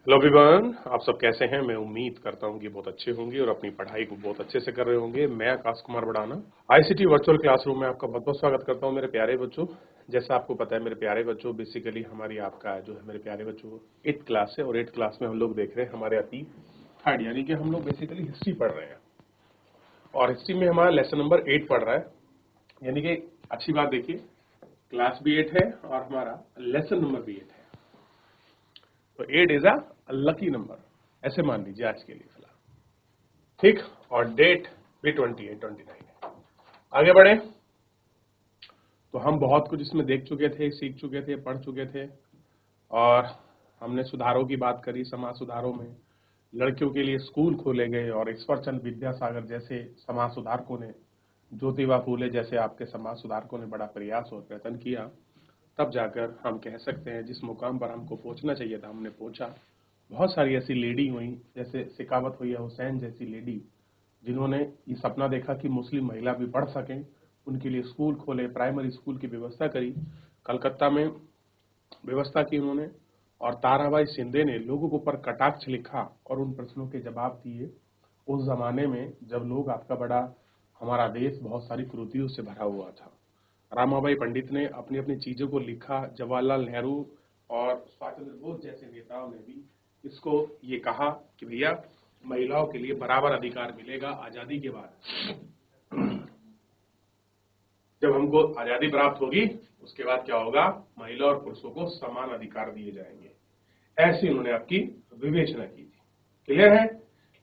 Hello everyone, आप सब कैसे हैं। मैं उम्मीद करता हूं कि बहुत अच्छे होंगे और अपनी पढ़ाई को बहुत अच्छे से कर रहे होंगे। मैं Akash Kumar Badana ICT virtual classroom में आपका बहुत बहुत स्वागत करता हूं मेरे प्यारे बच्चों। जैसा आपको पता है मेरे प्यारे बच्चों, बेसिकली हमारी आपका जो है मेरे प्यारे बच्चों 8th क्लास है और 8th क्लास में हम लोग देख रहे हैं हमारे अतीत थर्ड, यानी कि हम लोग बेसिकली हिस्ट्री पढ़ रहे हैं और हिस्ट्री में हमारा लेसन नंबर 8 पढ़ रहा है। यानी कि अच्छी बात देखिए, क्लास भी 8 है और हमारा लेसन नंबर भी 8 है। तो 8 इज अ लकी नंबर, ऐसे मान लीजिए आज के लिए फिलहाल, ठीक। और डेट भी 28-29 है। आगे बढ़े तो हम बहुत कुछ इसमें देख चुके थे, सीख चुके थे, पढ़ चुके थे और हमने सुधारों की बात करी। समाज सुधारों में लड़कियों के लिए स्कूल खोले गए और ईश्वरचंद विद्यासागर जैसे समाज सुधारकों ने, ज्योतिबा फूले जैसे आपके समाज सुधारकों ने बड़ा प्रयास और प्रयत्न किया। तब जाकर हम कह सकते हैं जिस मुकाम पर हमको पहुंचना चाहिए था हमने पहुंचा। बहुत सारी ऐसी लेडी हुई, जैसे सिखावत हुई हुसैन जैसी लेडी, जिन्होंने ये सपना देखा कि मुस्लिम महिला भी पढ़ सकें, उनके लिए स्कूल खोले, प्राइमरी स्कूल की व्यवस्था करी, कलकत्ता में व्यवस्था की उन्होंने। और ताराबाई शिंदे ने लोगों के ऊपर कटाक्ष लिखा और उन प्रश्नों के जवाब दिए उस जमाने में जब लोग आपका बड़ा, हमारा देश बहुत सारी कुरीतियों से भरा हुआ था। रामाबाई पंडित ने अपनी अपनी चीजों को लिखा। जवाहरलाल नेहरू और सुभाष चंद्र बोस जैसे नेताओं ने भी इसको ये कहा कि भैया महिलाओं के लिए बराबर अधिकार मिलेगा आजादी के बाद। जब हमको आजादी प्राप्त होगी उसके बाद क्या होगा, महिला और पुरुषों को समान अधिकार दिए जाएंगे। ऐसी उन्होंने आपकी विवेचना की थी। क्लियर है।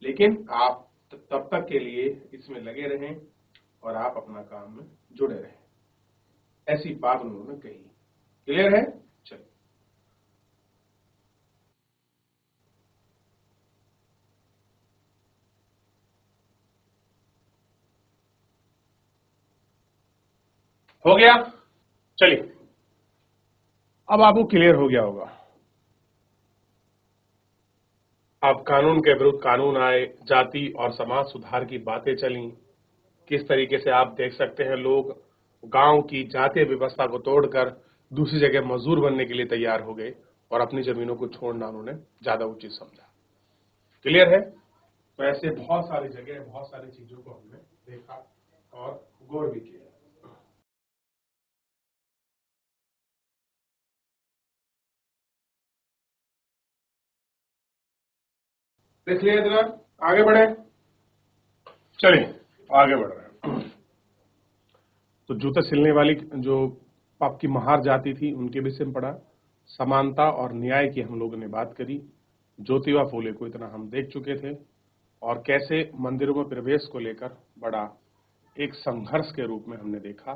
लेकिन आप तब तक के लिए इसमें लगे रहें और आप अपना काम में जुड़े रहें, ऐसी बात उन्होंने कही। क्लियर है। चलिए हो गया। चलिए अब आपको क्लियर हो गया होगा। अब कानून के विरुद्ध कानून आए, जाति और समाज सुधार की बातें चली। किस तरीके से आप देख सकते हैं, लोग गांव की जातीय व्यवस्था को तोड़कर दूसरी जगह मजदूर बनने के लिए तैयार हो गए और अपनी जमीनों को छोड़ना उन्होंने ज्यादा उचित समझा। क्लियर है। तो ऐसे बहुत सारी जगह, बहुत सारी चीजों को हमने देखा और गौर भी किया। देख लिया जरा, आगे बढ़े। चलिए आगे बढ़ रहे हैं। तो जूते सिलने वाली जो आपकी महार जाति थी उनके विषय में पढ़ा। समानता और न्याय की हम लोगों ने बात करी। ज्योतिबा फूले को इतना हम देख चुके थे और कैसे मंदिरों में प्रवेश को लेकर बड़ा एक संघर्ष के रूप में हमने देखा।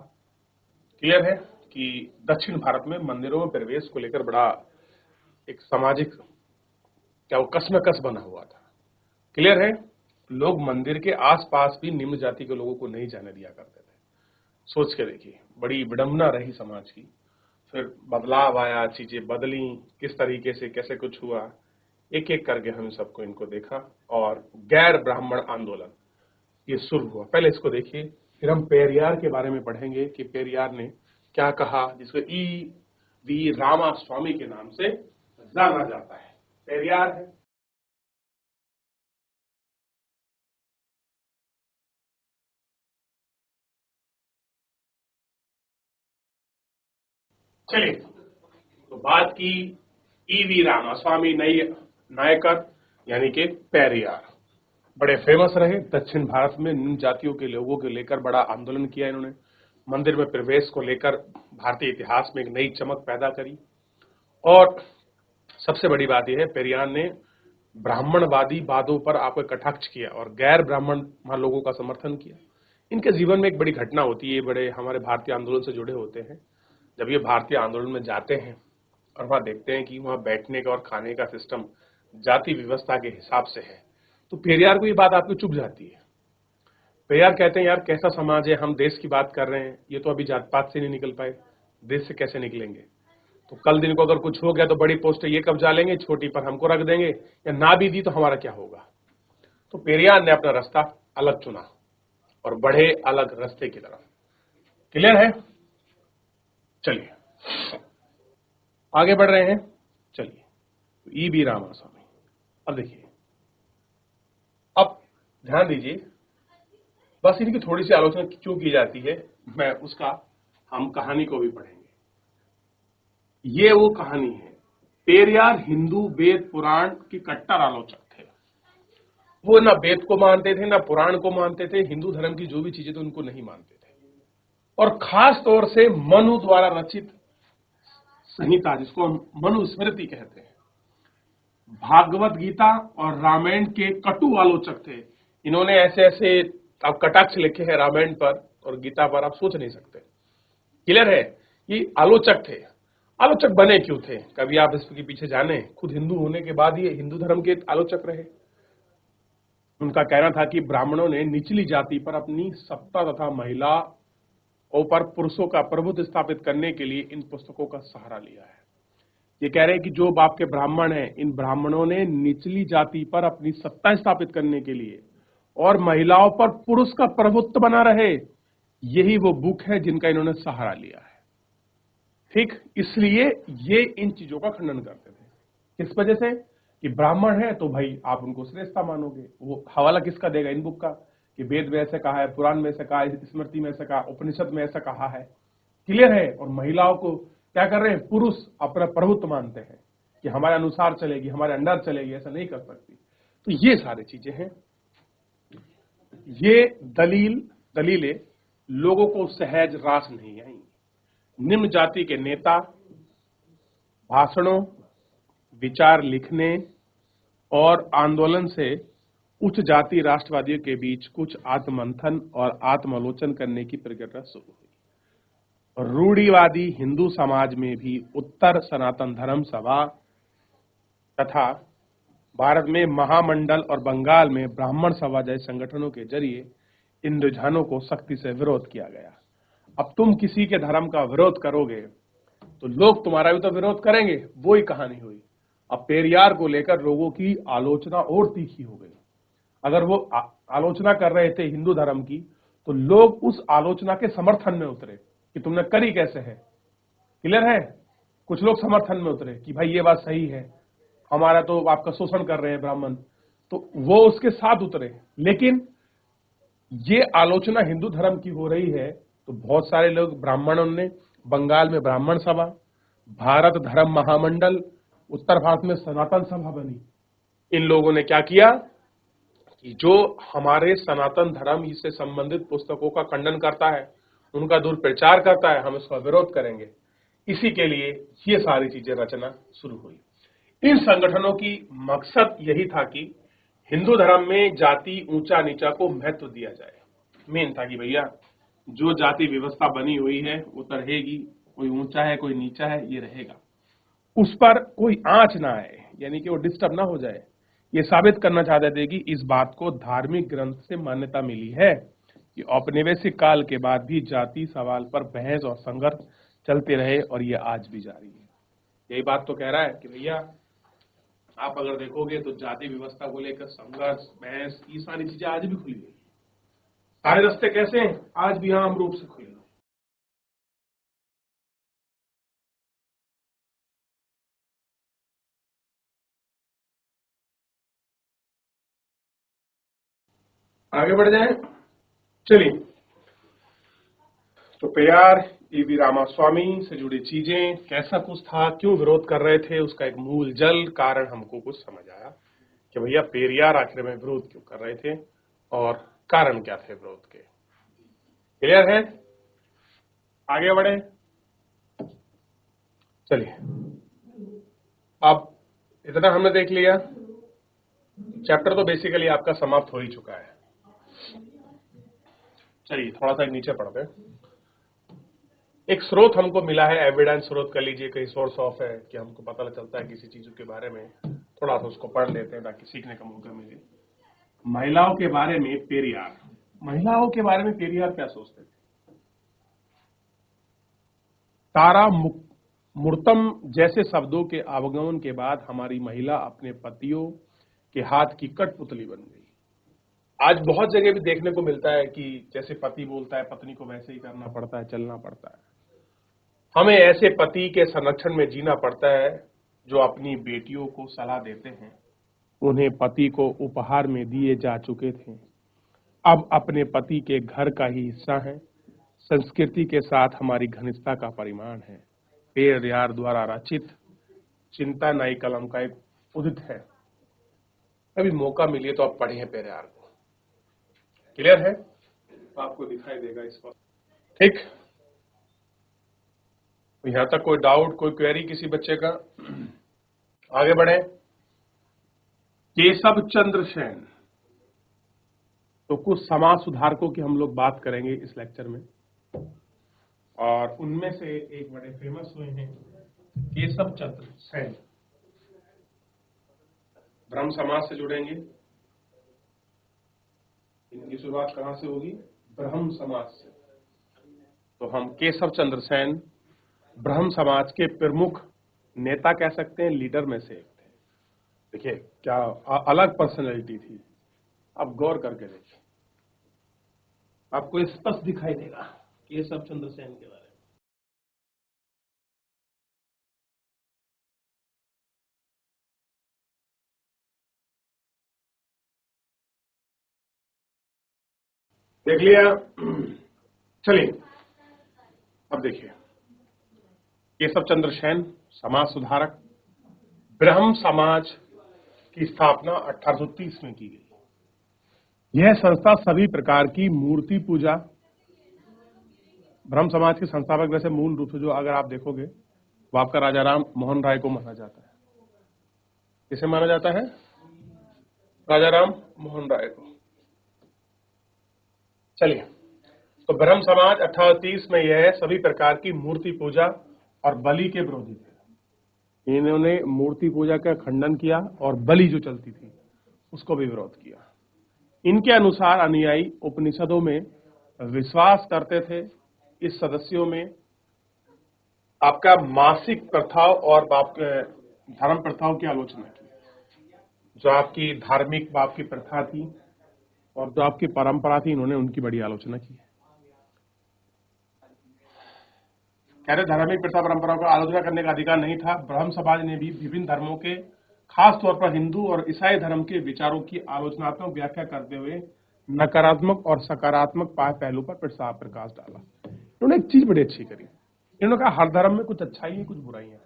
क्लियर है कि दक्षिण भारत में मंदिरों में प्रवेश को लेकर बड़ा एक सामाजिक, क्या वो कसमकस बना हुआ था। क्लियर है। लोग मंदिर के आसपास भी निम्न जाति के लोगों को नहीं जाने दिया करते थे। सोच के देखिए, बड़ी विडंबना रही समाज की। फिर बदलाव आया, चीजें बदली, किस तरीके से कैसे कुछ हुआ, एक एक करके हम सबको इनको देखा और गैर ब्राह्मण आंदोलन ये शुरू हुआ। पहले इसको देखिए, फिर हम पेरियार के बारे में पढ़ेंगे कि पेरियार ने क्या कहा, जिसको वी रामा स्वामी के नाम से जाना जाता है। पेरियार है। चलिए तो बात की वी रामास्वामी नायकर, यानी कि पेरियार बड़े फेमस रहे। दक्षिण भारत में निम्न जातियों के लोगों को लेकर बड़ा आंदोलन किया इन्होंने। मंदिर में प्रवेश को लेकर भारतीय इतिहास में एक नई चमक पैदा करी। और सबसे बड़ी बात यह है, पेरियार ने ब्राह्मणवादी वादों पर आपको कटाक्ष किया और गैर ब्राह्मण लोगों का समर्थन किया। इनके जीवन में एक बड़ी घटना होती है, बड़े हमारे भारतीय आंदोलन से जुड़े होते हैं। जब ये भारतीय आंदोलन में जाते हैं और वहां देखते हैं कि वहां बैठने का और खाने का सिस्टम जाति व्यवस्था के हिसाब से है, तो पेरियार को ये बात आपको चुभ जाती है। पेरियार कहते हैं यार कैसा समाज है, हम देश की बात कर रहे हैं, ये तो अभी जात पात से नहीं निकल पाए, देश से कैसे निकलेंगे। तो कल दिन को अगर कुछ हो गया तो बड़ी पोस्ट ये कब्जा लेंगे, छोटी पर हमको रख देंगे, या ना भी दी तो हमारा क्या होगा। तो पेरियार ने अपना रास्ता अलग चुना और बढ़े अलग रास्ते की तरफ। क्लियर है। चलिए आगे बढ़ रहे हैं। चलिए वी रामास्वामी, अब देखिए, अब ध्यान दीजिए, बस इनकी थोड़ी सी आलोचना क्यों की जाती है, मैं उसका हम कहानी को भी पढ़ेंगे। ये वो कहानी है। पेरियार हिंदू वेद पुराण की कट्टर आलोचक थे। वो ना वेद को मानते थे, ना पुराण को मानते थे, हिंदू धर्म की जो भी चीजें थे उनको नहीं मानते थे। और खास तौर से मनु द्वारा रचित संहिता, जिसको हम मनुस्मृति कहते हैं, भागवत गीता और रामायण के कटु आलोचक थे। इन्होंने ऐसे ऐसे अब कटाक्ष लिखे हैं रामायण पर और गीता पर, आप सोच नहीं सकते। क्लियर है? ये आलोचक थे। आलोचक बने क्यों थे, कभी आप इसके पीछे जाने? खुद हिंदू होने के बाद ये हिंदू धर्म के आलोचक रहे। उनका कहना था कि ब्राह्मणों ने निचली जाति पर अपनी सत्ता तथा महिलाओं पर पुरुषों का प्रभुत्व स्थापित करने के लिए इन पुस्तकों का सहारा लिया है। ये कह रहे हैं कि जो बाप के ब्राह्मण हैं, इन ब्राह्मणों ने निचली जाति पर अपनी सत्ता स्थापित करने के लिए और महिलाओं पर पुरुष का प्रभुत्व बना रहे, यही वो बुक है जिनका इन्होंने सहारा लिया है। ठीक, इसलिए ये इन चीजों का खंडन करते थे। किस वजह से? कि ब्राह्मण है तो भाई आप उनको श्रेष्ठता मानोगे। वो हवाला किसका देगा इन बुक का, कि वेद में ऐसे कहा है, पुराण में ऐसे कहा है, स्मृति में ऐसे कहा, उपनिषद में ऐसा कहा है। क्लियर है? और महिलाओं को क्या कर रहे हैं? पुरुष अपना प्रभुत्व मानते हैं कि हमारे अनुसार चलेगी, हमारे अंडर चलेगी, ऐसा नहीं कर सकती। तो ये सारी चीजें हैं। ये दलीलें लोगों को सहज रास नहीं आई। निम्न जाति के नेता भाषणों, विचार लिखने और आंदोलन से उच्च जाति राष्ट्रवादियों के बीच कुछ आत्ममंथन और आत्मालोचन करने की प्रक्रिया शुरू हुई। रूढ़िवादी हिंदू समाज में भी उत्तर सनातन धर्म सभा तथा भारत में महामंडल और बंगाल में ब्राह्मण सभा जैसे संगठनों के जरिए इन रुझानों को सख्ती से विरोध किया गया। अब तुम किसी के धर्म का विरोध करोगे तो लोग तुम्हारा भी तो विरोध करेंगे, वो ही कहानी हुई। अब पेरियार को लेकर लोगों की आलोचना और तीखी हो गई। अगर वो आलोचना कर रहे थे हिंदू धर्म की, तो लोग उस आलोचना के समर्थन में उतरे कि तुमने करी कैसे है। क्लियर है? कुछ लोग समर्थन में उतरे कि भाई ये बात सही है, हमारा तो आपका शोषण कर रहे हैं ब्राह्मण, तो वो उसके साथ उतरे। लेकिन ये आलोचना हिंदू धर्म की हो रही है तो बहुत सारे लोग, ब्राह्मणों ने, बंगाल में ब्राह्मण सभा, भारत धर्म महामंडल, उत्तर भारत में सनातन सभा बनी। इन लोगों ने क्या किया कि जो हमारे सनातन धर्म से संबंधित पुस्तकों का खंडन करता है, उनका दुष्प्रचार करता है, हम इसका विरोध करेंगे। इसी के लिए ये सारी चीजें रचना शुरू हुई। इन संगठनों की मकसद यही था कि हिंदू धर्म में जाति ऊंचा नीचा को महत्व दिया जाए। मेन था कि भैया जो जाति व्यवस्था बनी हुई है वो तो रहेगी, कोई ऊंचा है कोई नीचा है ये रहेगा, उस पर कोई आंच ना आए, यानी कि वो डिस्टर्ब ना हो जाए। ये साबित करना चाहते थे कि इस बात को धार्मिक ग्रंथ से मान्यता मिली है कि औपनिवेशिक काल के बाद भी जाति सवाल पर बहस और संघर्ष चलते रहे और ये आज भी जारी है। यही बात तो कह रहा है कि भैया आप अगर देखोगे तो जाति व्यवस्था को लेकर संघर्ष, बहस, ये सारी चीजें आज भी खुली हुई। सारे रास्ते कैसे हैं? आज भी आम रूप से खुले। आगे बढ़ जाए, चलिए। तो पेरियार ईवी रामास्वामी से जुड़ी चीजें, कैसा कुछ था, क्यों विरोध कर रहे थे, उसका एक मूल जल कारण हमको कुछ समझ आया कि भैया पेरियार आखिर में विरोध क्यों कर रहे थे और कारण क्या थे विरोध के। क्लियर है? आगे बढ़े, चलिए। अब इतना हमने देख लिया, चैप्टर तो बेसिकली आपका समाप्त हो ही चुका है। चलिए थोड़ा सा नीचे पढ़ते हैं। एक स्रोत हमको मिला है, एविडेंस स्रोत कर लीजिए, कहीं सोर्स ऑफ है कि हमको पता चलता है किसी चीज के बारे में, थोड़ा सा उसको पढ़ लेते हैं ताकि सीखने का मौका मिले। महिलाओं के बारे में पेरियार, महिलाओं के बारे में पेरियार क्या सोचते थे? तारा मूर्तम जैसे शब्दों के आवागमन के बाद हमारी महिला अपने पतियों के हाथ की कठपुतली बन गई। आज बहुत जगह भी देखने को मिलता है कि जैसे पति बोलता है पत्नी को वैसे ही करना पड़ता है, चलना पड़ता है। हमें ऐसे पति के संरक्षण में जीना पड़ता है जो अपनी बेटियों को सलाह देते हैं, उन्हें पति को उपहार में दिए जा चुके थे, अब अपने पति के घर का ही हिस्सा हैं। संस्कृति के साथ हमारी घनिष्ठता का परिमाण है। पेरियार द्वारा रचित चिंता नई कलम का एक उदित है। कभी मौका मिले तो आप पढ़ें पेरियार को। क्लियर है? आपको दिखाई देगा इस पर। ठीक, यहां तक कोई डाउट, कोई क्वेरी किसी बच्चे का? आगे बढ़े। केशव चंद्र सेन, तो कुछ समाज सुधारकों की हम लोग बात करेंगे इस लेक्चर में, और उनमें से एक बड़े फेमस हुए हैं केशव चंद्र सेन। ब्रह्म समाज से जुड़ेंगे। इनकी शुरुआत कहां से होगी? ब्रह्म समाज से। तो हम केशव चंद्र सेन ब्रह्म समाज के प्रमुख नेता कह सकते हैं, लीडर में से एक थे। देखिए क्या अलग पर्सनैलिटी थी। आप गौर करके देखिए, आपको स्पष्ट दिखाई देगा केशव चंद्र सेन के बारे में। देख लिया? चलिए अब देखिए, केशव चंद्र सेन समाज सुधारक। ब्रह्म समाज की स्थापना 1830 में की गई। यह संस्था सभी प्रकार की मूर्ति पूजा, ब्रह्म समाज के संस्थापक वैसे मूल रूप से जो अगर आप देखोगे वो आपका राजा राम मोहन राय को माना जाता है। किसे माना जाता है? राजा राम मोहन राय को। चलिए, तो ब्रह्म समाज 1830 में यह सभी प्रकार की मूर्ति पूजा और बलि के विरोधी थे। इन्होंने मूर्ति पूजा का खंडन किया और बलि जो चलती थी उसको भी विरोध किया। इनके अनुसार अनुयायी उपनिषदों में विश्वास करते थे। इस सदस्यों में आपका मासिक प्रथाओं और धर्म प्रथाओं की आलोचना की। जो आपकी धार्मिक आपकी प्रथा थी और जो आपकी परंपरा थी, इन्होंने उनकी बड़ी आलोचना की है। कह रहे धार्मिक प्रथा परंपराओं का आलोचना करने का अधिकार नहीं था। ब्रह्म समाज ने भी विभिन्न धर्मों के, खास तौर पर हिंदू और ईसाई धर्म के विचारों की आलोचनात्मक व्याख्या करते हुए नकारात्मक और सकारात्मक पहलू पर प्रकाश डाला। उन्होंने एक चीज बड़ी अच्छी करी। इन्होंने कहा हर धर्म में कुछ अच्छाई है, कुछ बुराई है।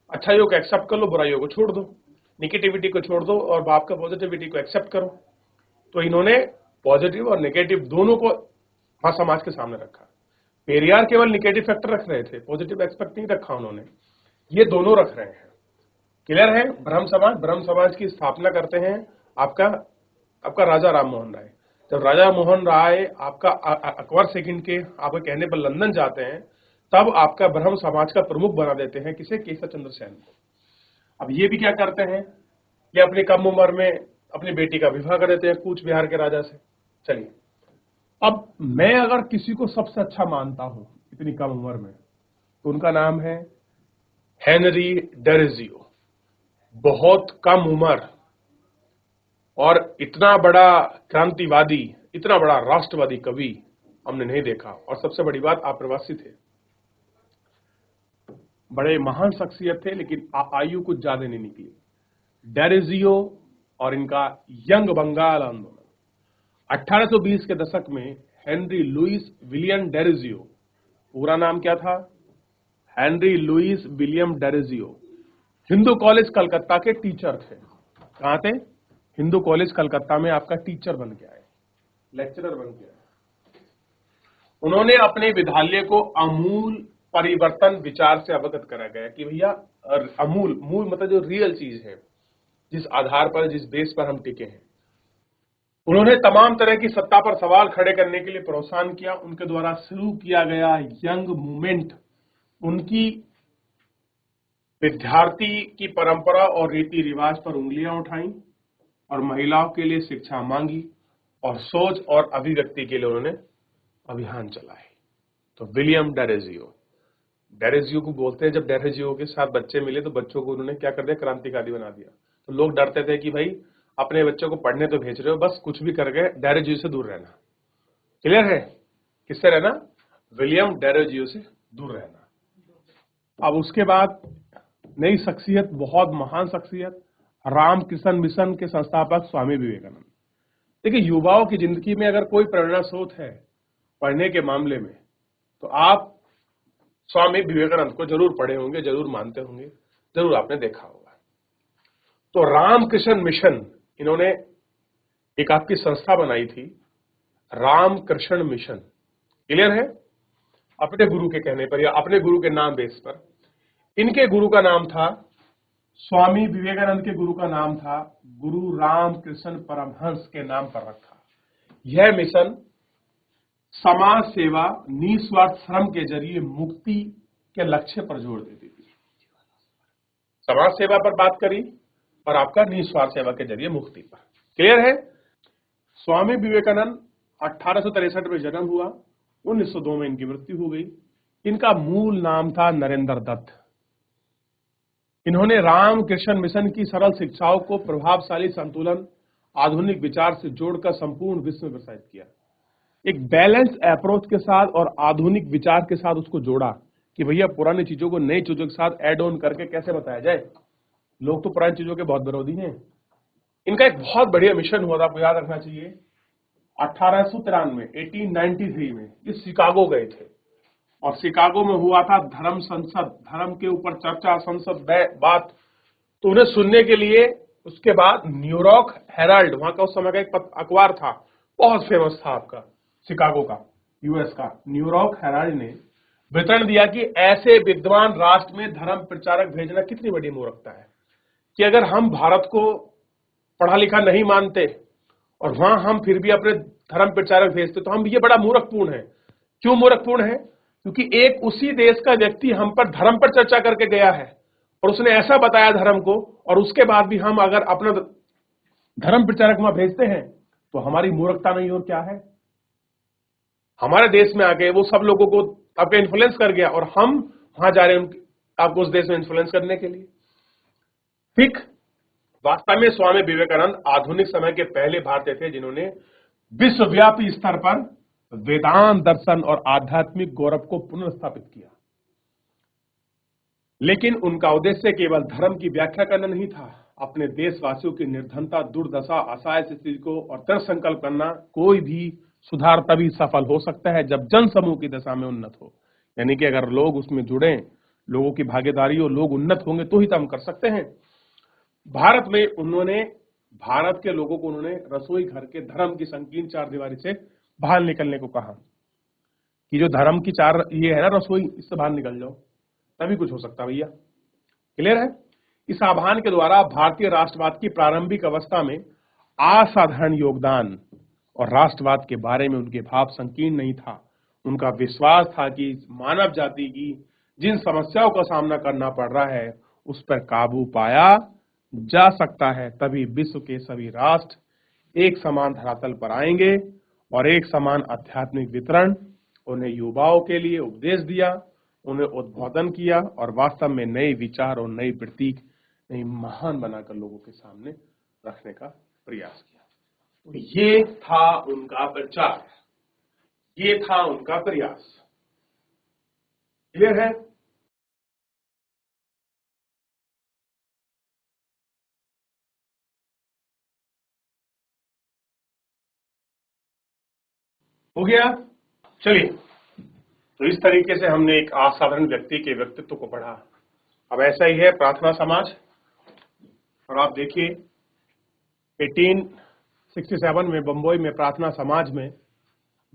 अच्छाइयों को एक्सेप्ट कर लो, बुराइयों को छोड़ दो, निगेटिविटी को छोड़ दो और बाप का पॉजिटिविटी को एक्सेप्ट करो। तो इन्होंने पॉजिटिव और नेगेटिव दोनों को समाज के सामने रखा। पेरियार केवल नेगेटिव फैक्टर रख रहे थे, पॉजिटिव एक्सपेक्ट नहीं रखा उन्होंने। ये दोनों रख रहे हैं। क्लियर है? ब्रह्म समाज की स्थापना करते हैं आपका राजा राम मोहन राय। जब राजा मोहन राय आपका अकबर सेकंड के आपके कहने पर लंदन जाते हैं, तब आपका ब्रह्म समाज का प्रमुख बना देते हैं किसे? केशव चंद्र सेन को। अब ये भी क्या करते हैं कि अपनी कम उम्र में अपनी बेटी का विवाह कर देते हैं कूच बिहार के राजा से। चलिए, अब मैं अगर किसी को सबसे अच्छा मानता हूं इतनी कम उम्र में, तो उनका नाम है हेनरी डेरिजियो। बहुत कम उम्र और इतना बड़ा क्रांतिवादी, इतना बड़ा राष्ट्रवादी कवि हमने नहीं देखा। और सबसे बड़ी बात, आप प्रवासी थे, बड़े महान शख्सियत थे, लेकिन आयु कुछ ज्यादा नहीं निकली। डेरिजियो और इनका यंग बंगाल आंदोलन 1820 के दशक में हेनरी लुइस विलियम डेरिजियो, पूरा नाम क्या था? Henry Louis William Derozio, Hindu college Calcutta के टीचर थे। कहां थे? हिंदू कॉलेज कलकत्ता में आपका टीचर बन गया है, लेक्चरर बन गया है। उन्होंने अपने विद्यालय को अमूल परिवर्तन विचार से अवगत करा गया कि भैया अमूल, मूल मतलब जो रियल चीज है, जिस आधार पर, जिस बेस पर हम टिके हैं। उन्होंने तमाम तरह की सत्ता पर सवाल खड़े करने के लिए प्रोत्साहन किया। उनके द्वारा शुरू किया गया यंग मूवमेंट उनकी विद्यार्थी की परंपरा और रीति रिवाज पर उंगलियां उठाई और महिलाओं के लिए शिक्षा मांगी और सोच और अभिव्यक्ति के लिए उन्होंने अभियान चलाए। तो विलियम डेरिजियो को बोलते हैं, जब डेरिजियो के साथ बच्चे मिले तो बच्चों को उन्होंने क्या कर दिया? क्रांतिकारी बना दिया। तो लोग डरते थे कि भाई अपने बच्चों को पढ़ने तो भेज रहे हो, बस कुछ भी करके डेरिजियो से दूर रहना। क्लियर है? किससे रहना? विलियम डेरिजियो से दूर रहना। अब उसके बाद नई शख्सियत, बहुत महान शख्सियत, रामकृष्ण मिशन के संस्थापक स्वामी विवेकानंद। देखिए, युवाओं की जिंदगी में अगर कोई प्रेरणा स्रोत है पढ़ने के मामले में, तो आप स्वामी विवेकानंद को जरूर पढ़े होंगे, जरूर मानते होंगे, जरूर आपने देखा होगा। तो रामकृष्ण मिशन, इन्होंने एक आपकी संस्था बनाई थी, रामकृष्ण मिशन। क्लियर है? अपने गुरु के कहने पर या अपने गुरु के नाम बेस पर। इनके गुरु का नाम था, स्वामी विवेकानंद के गुरु का नाम था गुरु रामकृष्ण परमहंस के नाम पर रखा। यह मिशन समाज सेवा, निस्वार्थ श्रम के जरिए मुक्ति के लक्ष्य पर जोर देती थी। समाज सेवा पर बात करी और आपका निस्वार्थ सेवा के जरिए मुक्ति पर। क्लियर है? स्वामी विवेकानंद 1863 में जन्म हुआ, 1902 में इनकी मृत्यु हो गई। इनका मूल नाम था नरेंद्र दत्त। इन्होंने रामकृष्ण मिशन की सरल शिक्षाओं को प्रभावशाली संतुलन, आधुनिक विचार से जोड़कर संपूर्ण विश्व में प्रसारित किया। एक बैलेंस अप्रोच के साथ और आधुनिक विचार के साथ उसको जोड़ा कि भैया पुरानी चीजों को नई चीजों के साथ एड ऑन करके कैसे बताया जाए। लोग तो पुरानी चीजों के बहुत विरोधी हैं। इनका एक बहुत बढ़िया मिशन हुआ था, आपको याद रखना चाहिए। 1893 में ये शिकागो गए थे और शिकागो में हुआ था धर्म संसद, धर्म के ऊपर चर्चा, संसद बात। तो उन्हें सुनने के लिए उसके बाद न्यूयॉर्क हेराल्ड, वहां का उस समय का एक अखबार था, बहुत फेमस था आपका शिकागो का, यूएस का, न्यूयॉर्क हेराल्ड ने विवरण दिया कि ऐसे विद्वान राष्ट्र में धर्म प्रचारक भेजना कितनी बड़ी मूर्खता है कि अगर हम भारत को पढ़ा लिखा नहीं मानते और वहां हम फिर भी अपने धर्म प्रचारक भेजते, तो हम ये बड़ा मूर्खपूर्ण है। क्यों मूर्खपूर्ण है? क्योंकि एक उसी देश का व्यक्ति हम पर धर्म पर चर्चा करके गया है और उसने ऐसा बताया धर्म को, और उसके बाद भी हम अगर अपना धर्म प्रचारक वहां भेजते हैं तो हमारी मूर्खता नहीं और क्या है। हमारे देश में आके वो सब लोगों को आपके इन्फ्लुएंस कर गया और हम वहां जा रहे हैं आपको उस देश में इन्फ्लुएंस करने के लिए। ठीक, वास्तव में स्वामी विवेकानंद आधुनिक समय के पहले भारतीय थे जिन्होंने विश्वव्यापी स्तर पर वेदांत दर्शन और आध्यात्मिक गौरव को पुनर्स्थापित किया। लेकिन उनका उद्देश्य केवल धर्म की व्याख्या करना नहीं था, अपने देशवासियों की निर्धनता, दुर्दशा, असहाय स्थिति को और दृढ़ संकल्प करना। कोई भी सुधार तभी सफल हो सकता है जब जन समूह की दशा में उन्नत हो। यानी कि अगर लोग उसमें जुड़े, लोगों की भागीदारी हो, लोग उन्नत होंगे तो ही तो हम कर सकते हैं। भारत में उन्होंने, भारत के लोगों को उन्होंने रसोई घर के धर्म की संकीर्ण चारदीवारी से बाहर निकलने को कहा कि जो धर्म की चार ये है ना रसोई, इससे बाहर निकल जाओ, तभी कुछ हो सकता भैया। क्लियर है? इस आह्वान के द्वारा भारतीय राष्ट्रवाद की प्रारंभिक अवस्था में असाधारण योगदान, और राष्ट्रवाद के बारे में उनके भाव संकीर्ण नहीं था। उनका विश्वास था कि मानव जाति की जिन समस्याओं का सामना करना पड़ रहा है उस पर काबू पाया जा सकता है, तभी विश्व के सभी राष्ट्र एक समान धरातल पर आएंगे और एक समान आध्यात्मिक वितरण। उन्हें युवाओं के लिए उपदेश दिया, उन्हें उद्बोधन किया और वास्तव में नए विचार और नई प्रतीक, नई महान बनाकर लोगों के सामने रखने का प्रयास किया। तो ये था उनका प्रचार, ये था उनका प्रयास। क्लियर है? हो गया? चलिए, तो इस तरीके से हमने एक असाधारण व्यक्ति के व्यक्तित्व को पढ़ा। अब ऐसा ही है प्रार्थना समाज, और आप देखिए 1867 में बंबई में प्रार्थना समाज में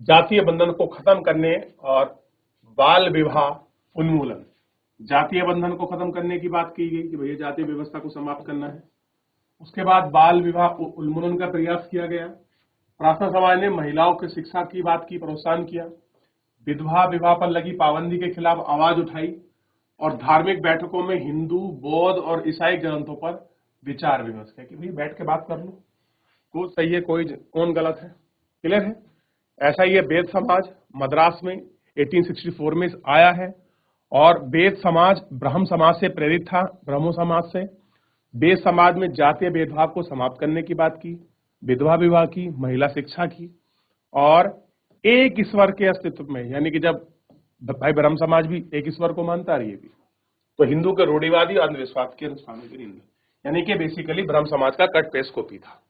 जातीय बंधन को खत्म करने और बाल विवाह उन्मूलन, जातीय बंधन को खत्म करने की बात की गई कि भैया जातीय व्यवस्था को समाप्त करना है। उसके बाद बाल विवाह उन्मूलन का प्रयास किया गया। प्रार्थना समाज ने महिलाओं की शिक्षा की बात की, प्रोत्साहन किया, विधवा विवाह पर लगी पाबंदी के खिलाफ आवाज उठाई और धार्मिक बैठकों में हिंदू, बौद्ध और ईसाई ग्रंथों पर विचार विमर्श किया कि भाई बैठ के बात कर लो, कौन सही है कौन गलत है। क्लियर है? ऐसा ही है वेद समाज, मद्रास में 1864 में आया है, और वेद समाज ब्रह्म समाज से प्रेरित था, ब्रह्मो समाज से। वेद समाज में जातीय भेदभाव को समाप्त करने की बात की, विधवा विवाह की, महिला शिक्षा की, और एक ईश्वर के अस्तित्व में, यानी कि जब भाई ब्रह्म समाज भी एक ईश्वर को मानता है, ये भी तो हिंदू के रूढ़िवादी अंधविश्वास के अनुष्ठानों की निंदा। यानी कि बेसिकली ब्रह्म समाज का कट पेस्ट कॉपी था।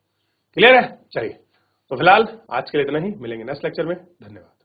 क्लियर है? चलिए, तो फिलहाल आज के लिए इतना ही, मिलेंगे नेक्स्ट लेक्चर में। धन्यवाद।